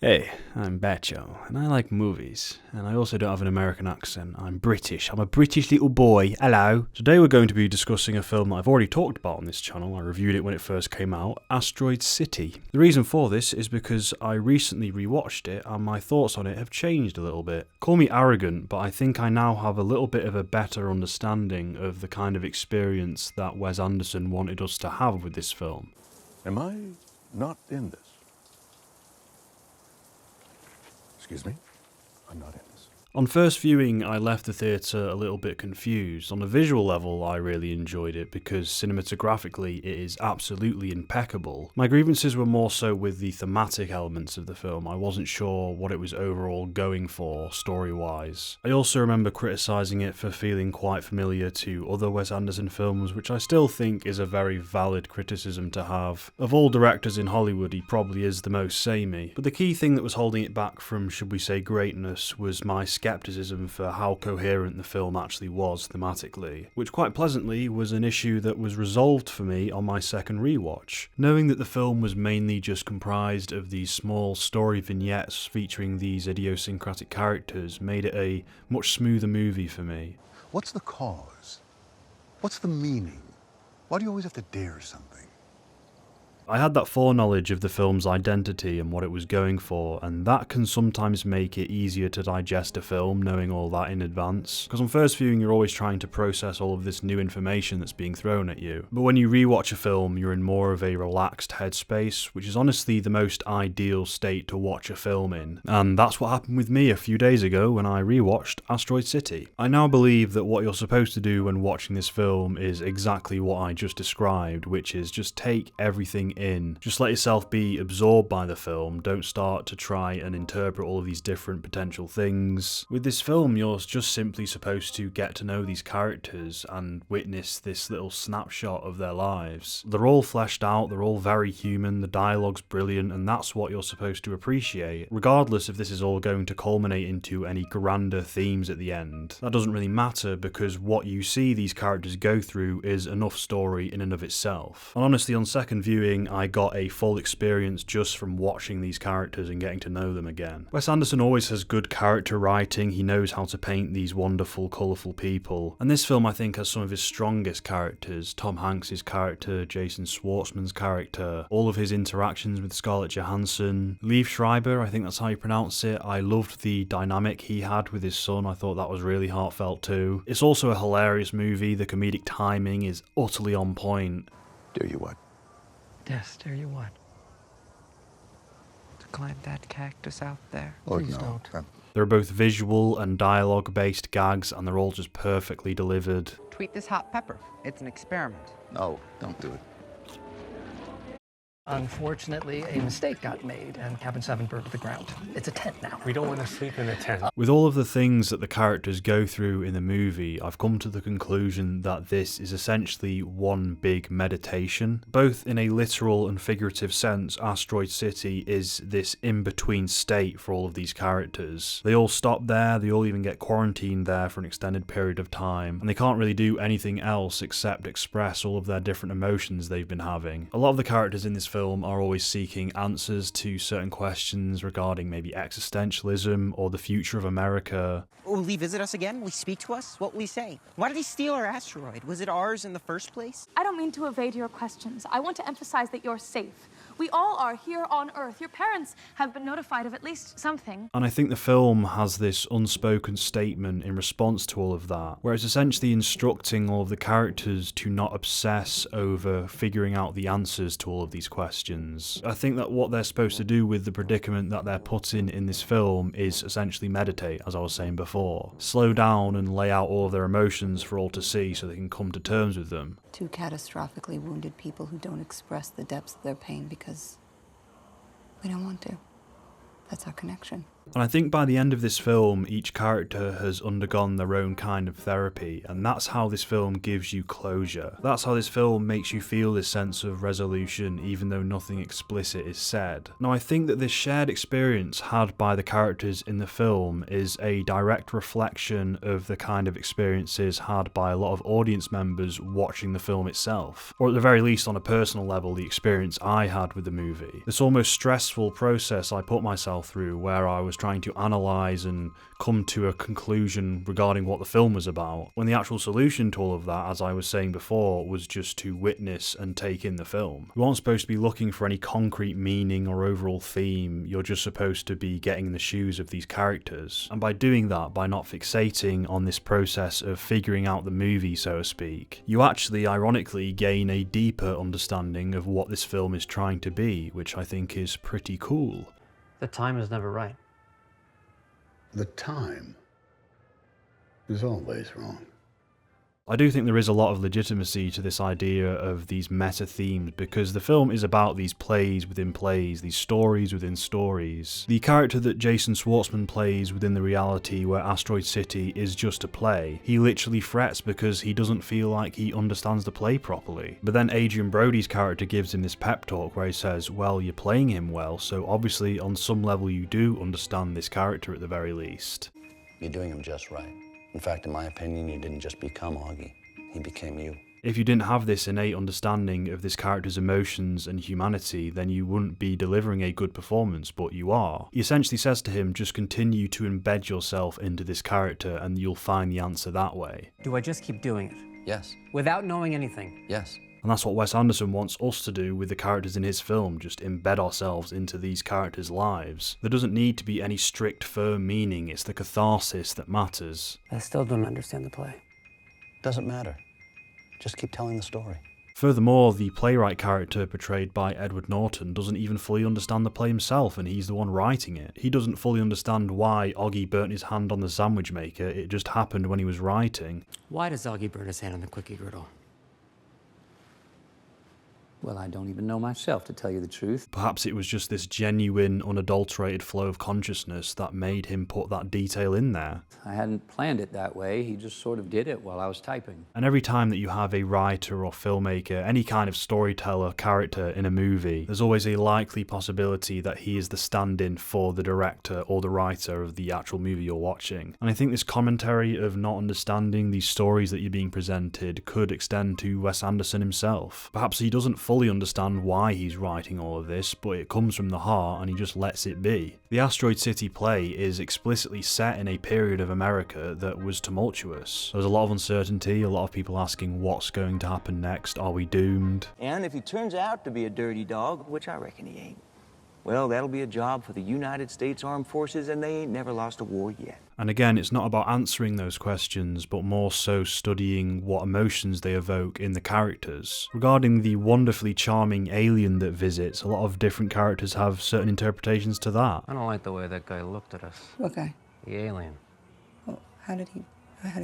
Hey, I'm Bacho, and I like movies, and I also don't have an American accent. I'm British. I'm a British little boy. Hello. Today we're going to be discussing a film that I've already talked about on this channel. I reviewed it when it first came out, Asteroid City. The reason for this is because I recently rewatched it, and my thoughts on it have changed a little bit. Call me arrogant, but I think I now have a little bit of a better understanding of the kind of experience that Wes Anderson wanted us to have with this film. Am I not in this? Excuse me? I'm not in this. On first viewing, I left the theatre a little bit confused. On a visual level, I really enjoyed it because cinematographically it is absolutely impeccable. My grievances were more so with the thematic elements of the film. I wasn't sure what it was overall going for, story-wise. I also remember criticising it for feeling quite familiar to other Wes Anderson films, which I still think is a very valid criticism to have. Of all directors in Hollywood, he probably is the most samey. But the key thing that was holding it back from, should we say, greatness was my skepticism for how coherent the film actually was thematically, which quite pleasantly was an issue that was resolved for me on my second rewatch. Knowing that the film was mainly just comprised of these small story vignettes featuring these idiosyncratic characters made it a much smoother movie for me. What's the cause? What's the meaning? Why do you always have to dare something? I had that foreknowledge of the film's identity and what it was going for, and that can sometimes make it easier to digest a film knowing all that in advance. Because on first viewing you're always trying to process all of this new information that's being thrown at you. But when you rewatch a film you're in more of a relaxed headspace, which is honestly the most ideal state to watch a film in. And that's what happened with me a few days ago when I rewatched Asteroid City. I now believe that what you're supposed to do when watching this film is exactly what I just described, which is just take everything in. Just let yourself be absorbed by the film. Don't start to try and interpret all of these different potential things. With this film, you're just simply supposed to get to know these characters and witness this little snapshot of their lives. They're all fleshed out, they're all very human, the dialogue's brilliant, and that's what you're supposed to appreciate. Regardless if this is all going to culminate into any grander themes at the end. That doesn't really matter because what you see these characters go through is enough story in and of itself. And honestly, on second viewing, I got a full experience just from watching these characters and getting to know them again. Wes Anderson always has good character writing, he knows how to paint these wonderful, colourful people, and this film I think has some of his strongest characters. Tom Hanks' character, Jason Schwartzman's character, all of his interactions with Scarlett Johansson, Liev Schreiber, I think that's how you pronounce it. I loved the dynamic he had with his son, I thought that was really heartfelt too. It's also a hilarious movie, the comedic timing is utterly on point. Dare you what? Yes, dare you what? To climb that cactus out there? Oh, Please no. don't. There are both visual and dialogue based gags and they're all just perfectly delivered. Tweet this hot pepper. It's an experiment. No, don't do it. Unfortunately, a mistake got made and Cabin 7 burned to the ground. It's a tent now. We don't want to sleep in the tent. With all of the things that the characters go through in the movie, I've come to the conclusion that this is essentially one big meditation. Both in a literal and figurative sense, Asteroid City is this in-between state for all of these characters. They all stop there, they all even get quarantined there for an extended period of time, and they can't really do anything else except express all of their different emotions they've been having. A lot of the characters in this film are always seeking answers to certain questions regarding maybe existentialism or the future of America. Will he visit us again? Will he speak to us? What will he say? Why did he steal our asteroid? Was it ours in the first place? I don't mean to evade your questions. I want to emphasize that you're safe. We all are here on Earth. Your parents have been notified of at least something. And I think the film has this unspoken statement in response to all of that, where it's essentially instructing all of the characters to not obsess over figuring out the answers to all of these questions. I think that what they're supposed to do with the predicament that they're put in this film is essentially meditate, as I was saying before. Slow down and lay out all of their emotions for all to see so they can come to terms with them. Two catastrophically wounded people who don't express the depths of their pain because we don't want to. That's our connection. And I think by the end of this film, each character has undergone their own kind of therapy, and that's how this film gives you closure. That's how this film makes you feel this sense of resolution, even though nothing explicit is said. Now, I think that this shared experience had by the characters in the film is a direct reflection of the kind of experiences had by a lot of audience members watching the film itself, or at the very least on a personal level, the experience I had with the movie. This almost stressful process I put myself through where I was trying to analyse and come to a conclusion regarding what the film was about, when the actual solution to all of that, as I was saying before, was just to witness and take in the film. You aren't supposed to be looking for any concrete meaning or overall theme, you're just supposed to be getting in the shoes of these characters. And by doing that, by not fixating on this process of figuring out the movie, so to speak, you actually, ironically, gain a deeper understanding of what this film is trying to be, which I think is pretty cool. The time is never right. The time is always wrong. I do think there is a lot of legitimacy to this idea of these meta themes, because the film is about these plays within plays, these stories within stories. The character that Jason Schwartzman plays within the reality where Asteroid City is just a play, he literally frets because he doesn't feel like he understands the play properly. But then Adrian Brody's character gives him this pep talk where he says, well, you're playing him well, so obviously on some level you do understand this character at the very least. You're doing him just right. In fact, in my opinion, you didn't just become Augie. He became you. If you didn't have this innate understanding of this character's emotions and humanity, then you wouldn't be delivering a good performance, but you are. He essentially says to him, just continue to embed yourself into this character and you'll find the answer that way. Do I just keep doing it? Yes. Without knowing anything? Yes. And that's what Wes Anderson wants us to do with the characters in his film, just embed ourselves into these characters' lives. There doesn't need to be any strict, firm meaning, it's the catharsis that matters. I still don't understand the play. Doesn't matter. Just keep telling the story. Furthermore, the playwright character portrayed by Edward Norton doesn't even fully understand the play himself, and he's the one writing it. He doesn't fully understand why Augie burnt his hand on the sandwich maker, it just happened when he was writing. Why does Augie burn his hand on the cookie griddle? Well, I don't even know myself, to tell you the truth. Perhaps it was just this genuine, unadulterated flow of consciousness that made him put that detail in there. I hadn't planned it that way. He just sort of did it while I was typing. And every time that you have a writer or filmmaker, any kind of storyteller character in a movie, there's always a likely possibility that he is the stand-in for the director or the writer of the actual movie you're watching. And I think this commentary of not understanding these stories that you're being presented could extend to Wes Anderson himself. Perhaps he doesn't fully understand why he's writing all of this, but it comes from the heart and he just lets it be. The Asteroid City play is explicitly set in a period of America that was tumultuous. There was a lot of uncertainty, a lot of people asking what's going to happen next, are we doomed? And if he turns out to be a dirty dog, which I reckon he ain't, well, that'll be a job for the United States Armed Forces, and they ain't never lost a war yet. And again, it's not about answering those questions, but more so studying what emotions they evoke in the characters. Regarding the wonderfully charming alien that visits, a lot of different characters have certain interpretations to that. I don't like the way that guy looked at us. What guy? The alien. Well, how did he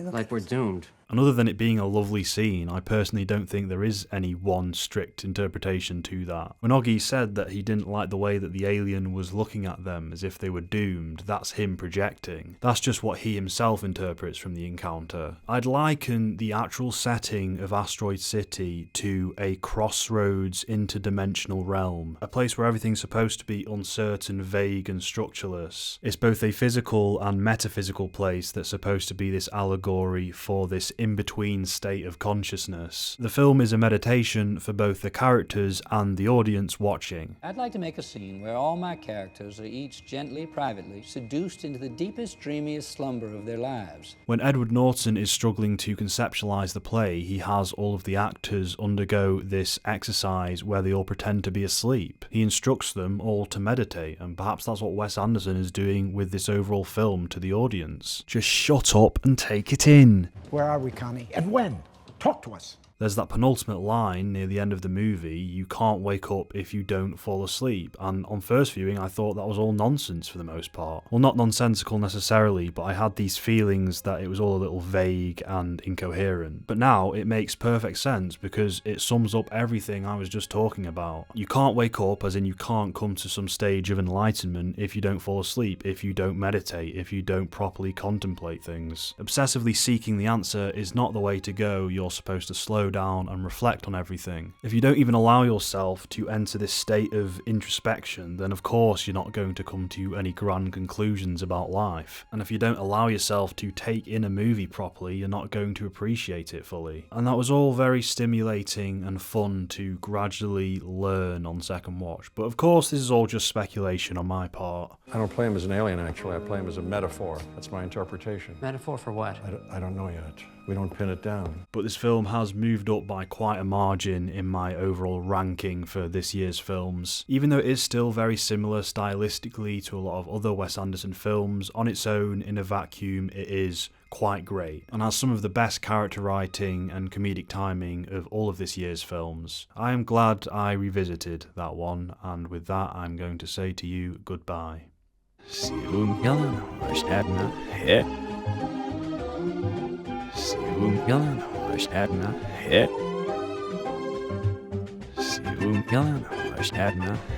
look Like at we're us? doomed. And other than it being a lovely scene, I personally don't think there is any one strict interpretation to that. When Augie said that he didn't like the way that the alien was looking at them as if they were doomed, that's him projecting. That's just what he himself interprets from the encounter. I'd liken the actual setting of Asteroid City to a crossroads interdimensional realm, a place where everything's supposed to be uncertain, vague and structureless. It's both a physical and metaphysical place that's supposed to be this allegory for this in-between state of consciousness. The film is a meditation for both the characters and the audience watching. I'd like to make a scene where all my characters are each gently, privately, seduced into the deepest, dreamiest slumber of their lives. When Edward Norton is struggling to conceptualize the play, he has all of the actors undergo this exercise where they all pretend to be asleep. He instructs them all to meditate, and perhaps that's what Wes Anderson is doing with this overall film to the audience. Just shut up and take it in. Where are we, Connie? And when? Talk to us. There's that penultimate line near the end of the movie, you can't wake up if you don't fall asleep, and on first viewing I thought that was all nonsense for the most part. Well, not nonsensical necessarily, but I had these feelings that it was all a little vague and incoherent. But now it makes perfect sense because it sums up everything I was just talking about. You can't wake up, as in you can't come to some stage of enlightenment if you don't fall asleep, if you don't meditate, if you don't properly contemplate things. Obsessively seeking the answer is not the way to go. You're supposed to slow down and reflect on everything. If you don't even allow yourself to enter this state of introspection, then of course you're not going to come to any grand conclusions about life. And if you don't allow yourself to take in a movie properly, you're not going to appreciate it fully. And that was all very stimulating and fun to gradually learn on second watch. But of course this is all just speculation on my part. I don't play him as an alien, actually. I play him as a metaphor. That's my interpretation. Metaphor for what? I don't know yet. We don't pin it down. But this film has moved up by quite a margin in my overall ranking for this year's films. Even though it is still very similar stylistically to a lot of other Wes Anderson films, on its own, in a vacuum, it is quite great, and has some of the best character writing and comedic timing of all of this year's films. I am glad I revisited that one, and with that I'm going to say to you goodbye.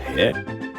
Hit.